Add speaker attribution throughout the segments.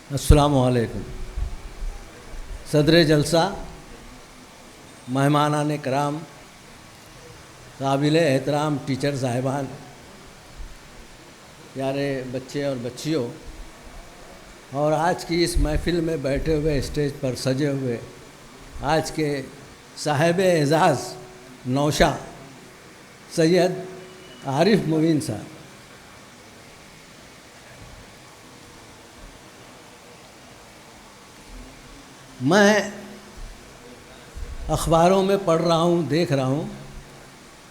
Speaker 1: अस्सलामु अलैकुम। सदर जलसा, मेहमानान कराम, काबिल एहतराम टीचर साहिबान, प्यारे बच्चे और बच्चियों, और आज की इस महफ़िल में बैठे हुए, स्टेज पर सजे हुए आज के साहिब एजाज़ नौशा सैयद आरिफ मुबीन साहब, मैं अखबारों में पढ़ रहा हूँ, देख रहा हूँ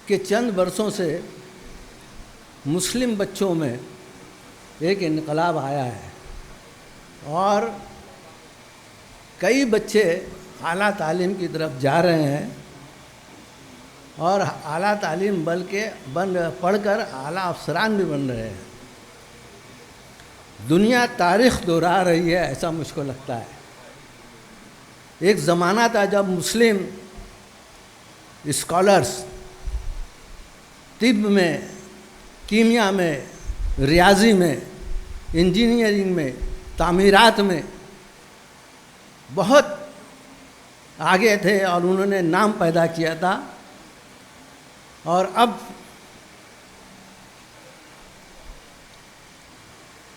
Speaker 1: कि चंद बरसों से मुस्लिम बच्चों में एक इनकलाब आया है और कई बच्चे आला तालीम की तरफ जा रहे हैं और आला तालीम पढ़कर आला अफसरान भी बन रहे हैं। दुनिया तारीख़ दोहरा रही है, ऐसा मुझको लगता है। एक ज़माना था जब मुस्लिम स्कॉलर्स तिब में, कीमिया में, रियाजी में, इंजीनियरिंग में, तामीरात में बहुत आगे थे और उन्होंने नाम पैदा किया था। और अब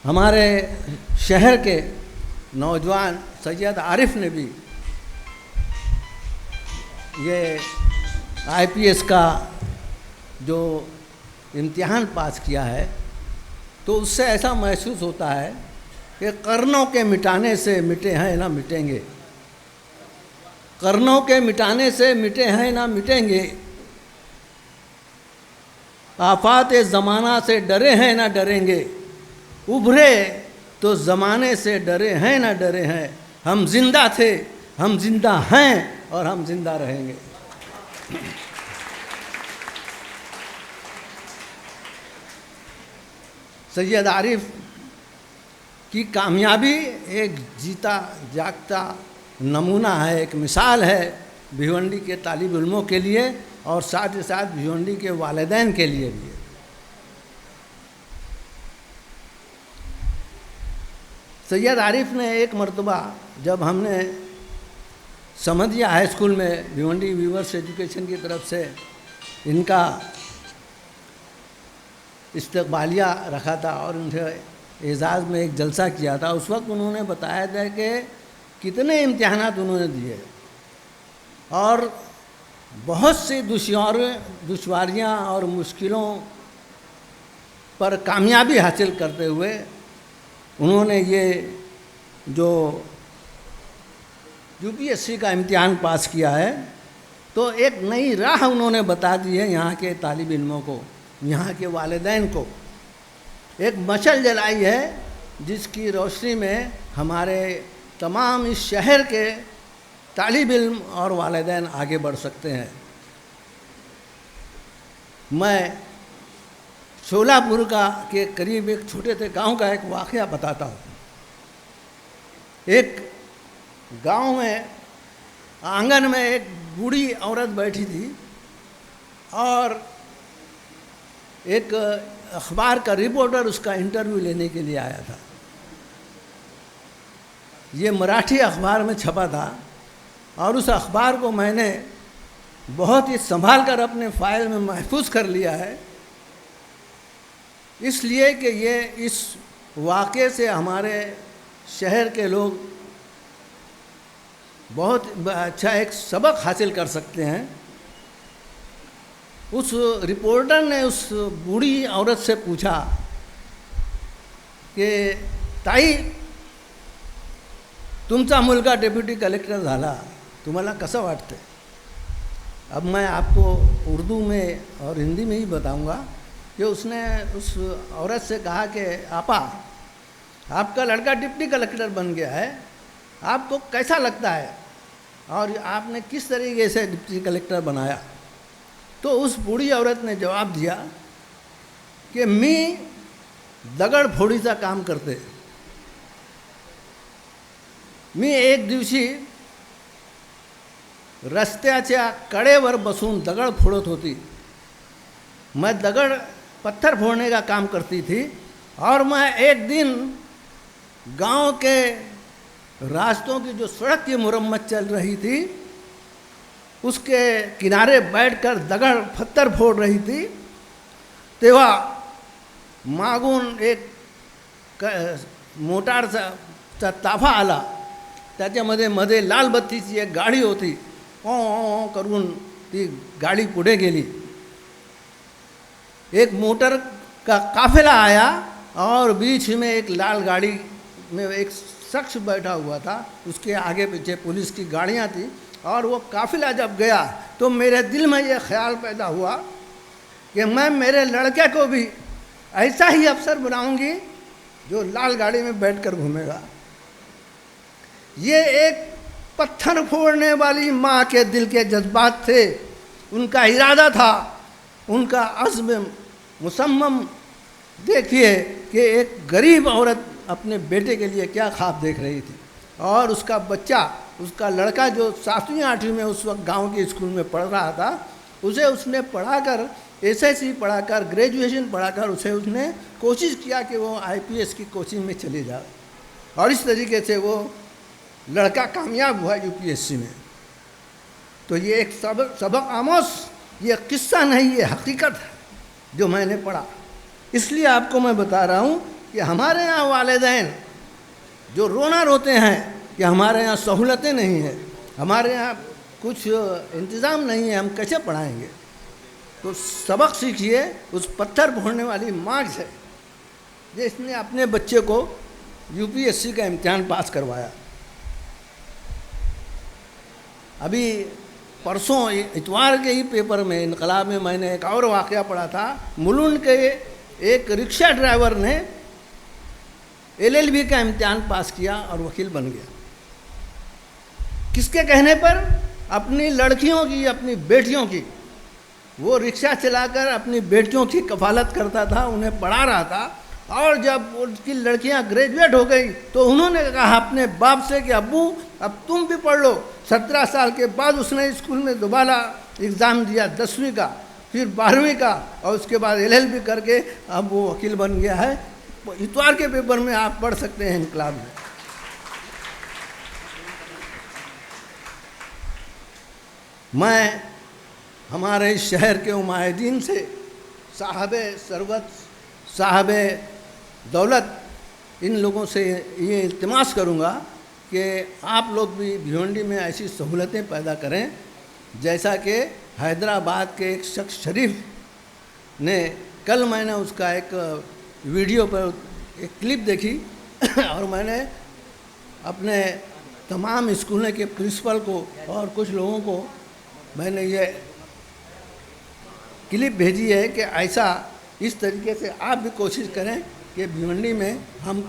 Speaker 1: हमारे शहर के नौजवान सैयद आरिफ ने भी ये आईपीएस का जो इम्तिहान पास किया है, तो उससे ऐसा महसूस होता है कि कर्नों के मिटाने से मिटे हैं ना मिटेंगे, कर्नों के मिटाने से मिटे हैं ना मिटेंगे, आफात ज़माना से डरे हैं ना डरेंगे, उभरे तो ज़माने से डरे हैं ना डरे हैं, हम जिंदा थे, हम जिंदा हैं और हम जिंदा रहेंगे। सैयद आरिफ की कामयाबी एक जीता जागता नमूना है, एक मिसाल है भिवंडी के तालिब इल्मों के लिए और साथ ही साथ भिवंडी के वालिदैन के लिए भी। सैयद आरिफ ने एक मरतबा जब हमने समधिया हाई स्कूल में भिवंडी वीवर्स एजुकेशन की तरफ से इनका इस्तकबालिया रखा था और उनसे एजाज़ में एक जलसा किया था, उस वक्त उन्होंने बताया था कि कितने इम्तिहानात उन्होंने दिए और बहुत सी दुश्वारियाँ और मुश्किलों पर कामयाबी हासिल करते हुए उन्होंने ये जो यूपीएससी का इम्तिहान पास किया है, तो एक नई राह उन्होंने बता दी है यहाँ के तालिब इल्मों को, यहाँ के वालिदैन को। एक मशल जलाई है जिसकी रोशनी में हमारे तमाम इस शहर के तालिब इल्म और वालिदैन आगे बढ़ सकते हैं। मैं शोलापुर के करीब एक छोटे से गांव का एक वाक़या बताता हूँ। एक गांव में आंगन में एक बूढ़ी औरत बैठी थी और एक अखबार का रिपोर्टर उसका इंटरव्यू लेने के लिए आया था। ये मराठी अखबार में छपा था और उस अखबार को मैंने बहुत ही संभाल कर अपने फाइल में महफूज कर लिया है, इसलिए कि ये इस वाक़े से हमारे शहर के लोग बहुत अच्छा एक सबक हासिल कर सकते हैं। उस रिपोर्टर ने उस बूढ़ी औरत से पूछा कि ताई, तुमचा मुलगा डेप्युटी कलेक्टर झाला, तुम्हाला कसं वाटतं? अब मैं आपको उर्दू में और हिंदी में ही बताऊंगा कि उसने उस औरत से कहा कि आपा, आपका लड़का डिप्टी कलेक्टर बन गया है, आपको कैसा लगता है और आपने किस तरीके से डिप्टी कलेक्टर बनाया? तो उस बूढ़ी औरत ने जवाब दिया कि मी दगडफोडीचा काम करते, मी एक दिवशी रस्त्याच्या कडेवर बसून दगड फोडत होती। मैं पत्थर फोड़ने का काम करती थी और मैं एक दिन गांव के रास्तों की जो सड़क की मरम्मत चल रही थी, उसके किनारे बैठकर दगड़ पत्थर फोड़ रही थी, तेव्हा मागून एक मोटारचा ताफा आला. त्याच्यामध्ये मध्ये लाल बत्तीची एक गाडी होती. ओ करून ती गाड़ी पुढे गेली. एक मोटर का काफिला आया और बीच में एक लाल गाड़ी में एक शख्स बैठा हुआ था. उसके आगे पीछे पुलिस की गाड़ियाँ थी. और वो काफिला जब गया तो मेरे दिल में ये ख्याल पैदा हुआ कि मैं मेरे लड़के को भी ऐसा ही अफसर बनाऊंगी जो लाल गाड़ी में बैठकर घूमेगा. ये एक पत्थर फोड़ने वाली माँ के दिल के जज्बात थे, उनका इरादा था, उनका अज़्म मुसम्मम. देखिए कि एक गरीब औरत अपने बेटे के लिए क्या ख्वाब देख रही थी. और उसका बच्चा, उसका लड़का जो 7वीं 8वीं में उस वक्त गांव के स्कूल में पढ़ रहा था, उसे उसने पढ़ाकर एसएससी पढ़ाकर ग्रेजुएशन पढ़ाकर उसे उसने कोशिश किया कि वो आईपीएस की कोचिंग में चले जाए. और इस तरीके से वो लड़का कामयाब हुआ यूपीएससी में. तो ये एक सबक आमोज, ये किस्सा नहीं, ये हकीकत है जो मैंने पढ़ा. इसलिए आपको मैं बता रहा हूँ कि हमारे यहाँ वालिदैन जो रोना रोते हैं कि हमारे यहाँ सहूलतें नहीं हैं, हमारे यहाँ कुछ इंतज़ाम नहीं है, हम कैसे पढ़ाएंगे. तो सबक सीखिए उस पत्थर फोड़ने वाली माँ से जिसने अपने बच्चे को यूपीएससी का इम्तिहान पास करवाया. अभी परसों इतवार के ही पेपर में इनकलाब में मैंने एक और वाक़या पढ़ा था. मुलुंड के एक रिक्शा ड्राइवर ने एलएलबी का इम्तिहान पास किया और वकील बन गया. किसके कहने पर? अपनी लड़कियों की, अपनी बेटियों की. वो रिक्शा चलाकर अपनी बेटियों की कफालत करता था, उन्हें पढ़ा रहा था. और जब उनकी लड़कियां ग्रेजुएट हो गई तो उन्होंने कहा अपने बाप से कि अब्बू अब तुम भी पढ़ लो. 17 साल के बाद उसने स्कूल में दोबारा एग्ज़ाम दिया 10वीं का, फिर 12वीं का, और उसके बाद एलएलबी करके अब वो वकील बन गया है. इतवार के पेपर में आप पढ़ सकते हैं इनकलाब में. मैं हमारे इस शहर के उमायदीन से साहबे सरवत, साहबे दौलत, इन लोगों से ये इल्तिमास करूँगा कि आप लोग भी भिवंडी में ऐसी सहूलतें पैदा करें जैसा कि हैदराबाद के एक शख्स शरीफ ने, कल मैंने उसका एक वीडियो पर एक क्लिप देखी और मैंने अपने तमाम स्कूलों के प्रिंसिपल को और कुछ लोगों को मैंने ये क्लिप भेजी है कि ऐसा इस तरीके से आप भी कोशिश करें कि भिवंडी में हम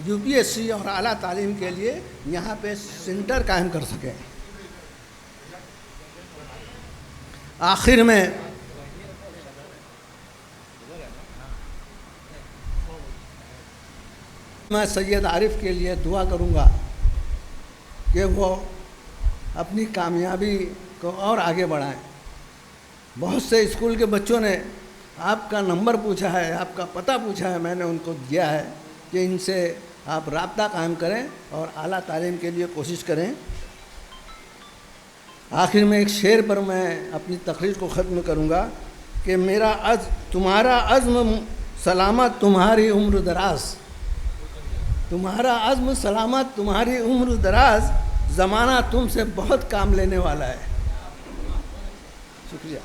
Speaker 1: यूपीएससी और आला तालीम के लिए यहाँ पे सेंटर कायम कर सकें. आखिर में मैं सैयद आरिफ के लिए दुआ करूँगा कि वो अपनी कामयाबी को और आगे बढ़ाएं. बहुत से स्कूल के बच्चों ने आपका नंबर पूछा है, आपका पता पूछा है, मैंने उनको दिया है कि इनसे आप राब्ता कायम करें और आला तालीम के लिए कोशिश करें. आखिर में एक शेर पर मैं अपनी तकरीर को ख़त्म करूँगा कि तुम्हारा अज़्म सलामत तुम्हारी उम्र दराज, तुम्हारा अज़्म सलामत तुम्हारी उम्र दराज, ज़माना तुमसे बहुत काम लेने वाला है. शुक्रिया.